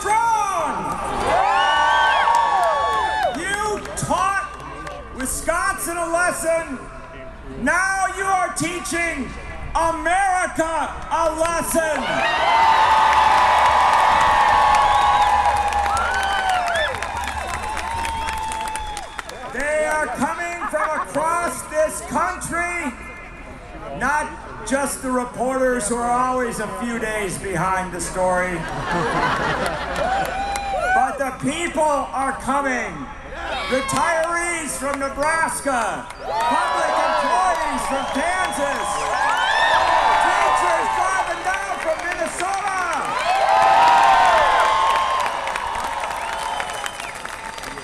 strong. You taught Wisconsin a lesson. Now you are teaching America a lesson. They are coming from across this country, not just the reporters who are always a few days behind the story, but the people are coming. Retirees from Nebraska, public employees from Kansas, teachers driving down from Minnesota.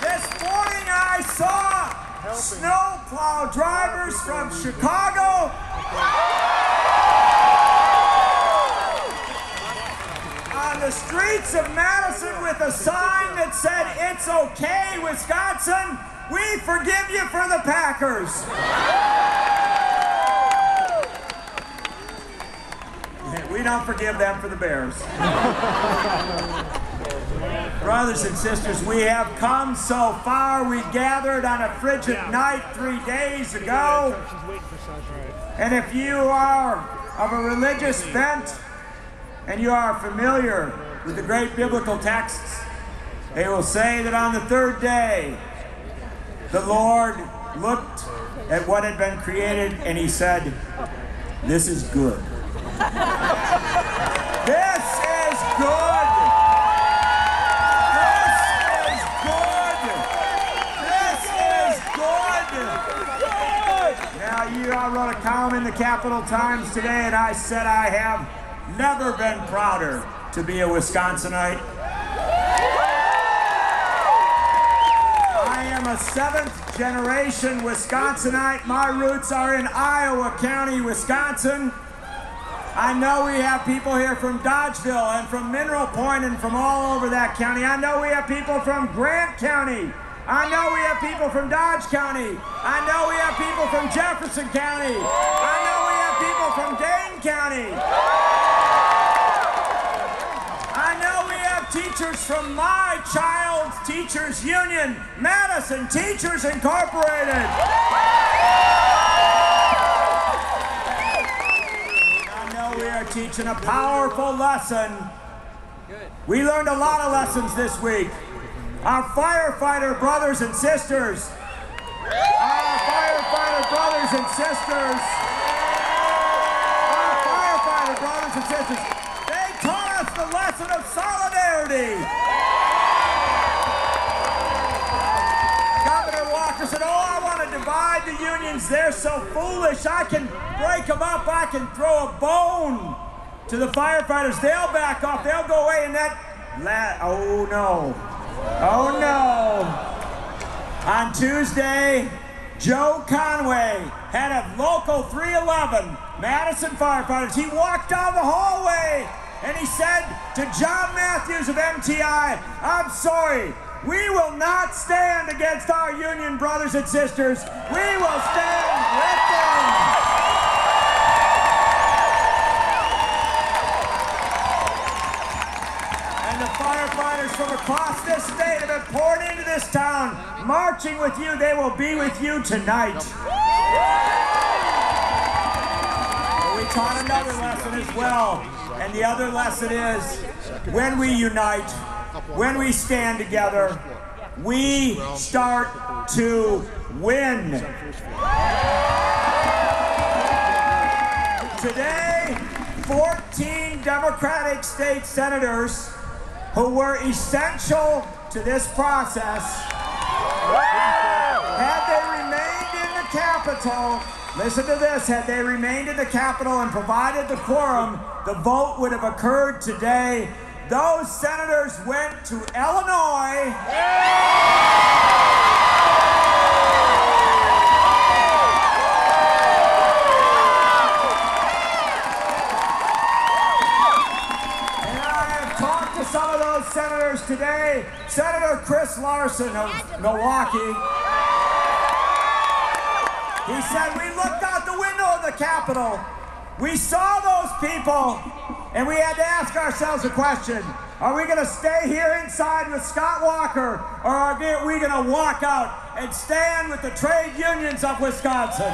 This morning I saw snowplow drivers from Chicago on the streets of Madison with a sign that said, "It's okay, Wisconsin, we forgive you for the Packers." We don't forgive them for the Bears. Brothers and sisters, we have come so far. We gathered on a frigid night 3 days ago. And if you are of a religious bent and you are familiar with the great biblical texts, they will say that on the third day, the Lord looked at what had been created and he said, "This is good." This is good. This is good. This is good. Now, I wrote a column in the Capital Times today, and I said I have never been prouder to be a Wisconsinite. I am a 7th generation Wisconsinite. My roots are in Iowa County, Wisconsin. I know we have people here from Dodgeville and from Mineral Point and from all over that county. I know we have people from Grant County. I know we have people from Dodge County. I know we have people from Jefferson County. I know we have people from Dane County. I know we have teachers from my child's teachers union, Madison Teachers Incorporated. We are teaching a powerful lesson. We learned a lot of lessons this week. Our firefighter brothers and sisters, our firefighter brothers and sisters, they taught us the lesson of solidarity. Governor Walker said, "Oh, I want to divide the unions. They're so foolish. I can break them up. I can throw a bone to the firefighters. They'll back off. They'll go away." And oh no. Oh no. On Tuesday, Joe Conway, head of Local 311, Madison firefighters, he walked down the hallway and he said to John Matthews of MTI, "I'm sorry. We will not stand against our union brothers and sisters. We will stand with them." And the firefighters from across this state have been poured into this town, marching with you. They will be with you tonight. But we taught another lesson as well. And the other lesson is, when we unite, when we stand together, we start to win. Today, 14 Democratic state senators who were essential to this process, had they remained in the Capitol, listen to this, had they remained in the Capitol and provided the quorum, the vote would have occurred today. Those senators went to Illinois. And I have talked to some of those senators today. Senator Chris Larson of Milwaukee. He said, "We looked out the window of the Capitol. We saw those people, and we had to ask ourselves a question. Are we going to stay here inside with Scott Walker, or are we going to walk out and stand with the trade unions of Wisconsin?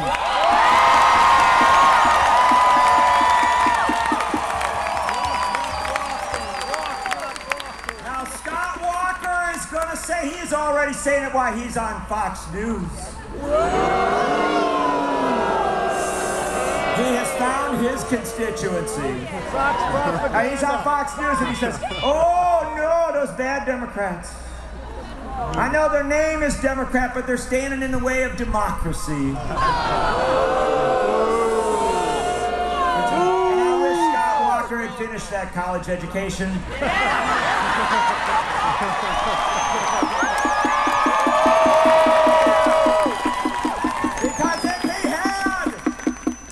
Now, Scott Walker is going to say, he is already saying it while he's on Fox News. He has found his constituency. He's on Fox News and he says, oh no, those bad Democrats. I know their name is Democrat, but they're standing in the way of democracy. And I wish Scott Walker had finished that college education. Because if he had,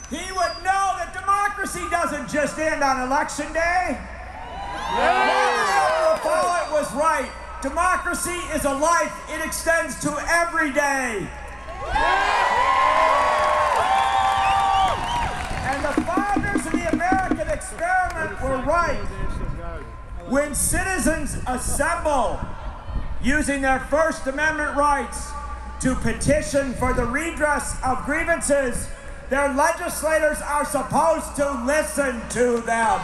he would know that democracy doesn't just end on election day. Whoever thought it was right. Democracy is a life. It extends to every day. And the founders of the American experiment were right. When citizens assemble using their First Amendment rights to petition for the redress of grievances, their legislators are supposed to listen to them.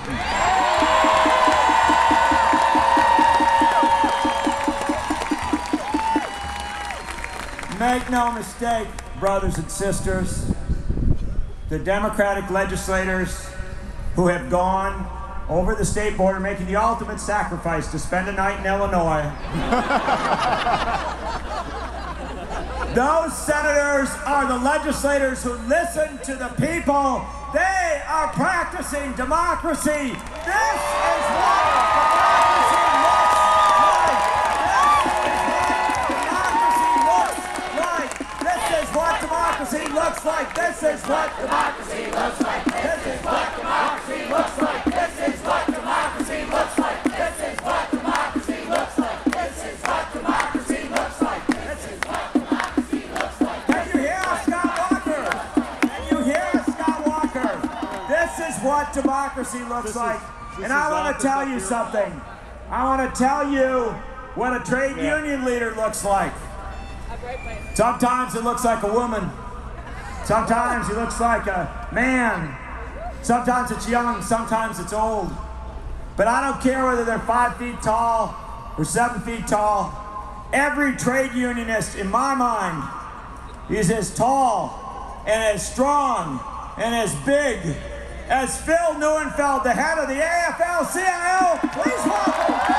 Make no mistake, brothers and sisters, the Democratic legislators who have gone over the state border making the ultimate sacrifice to spend a night in Illinois. Those senators are the legislators who listen to the people. They are practicing democracy. This is what democracy looks like. This is what democracy looks like. This is what democracy looks like. This is what democracy looks like. This is what democracy looks like. This is what democracy looks like. This is what democracy looks like. Can you hear us, Scott Walker? Can you hear us, Scott Walker? This is what democracy looks like. And I want to tell you something. I want to tell you what a trade union leader looks like. Sometimes it looks like a woman. Sometimes he looks like a man. Sometimes it's young, sometimes it's old. But I don't care whether they're 5 feet tall or 7 feet tall. Every trade unionist, in my mind, is as tall and as strong and as big as Phil Neuenfeld, the head of the AFL-CIO. Please welcome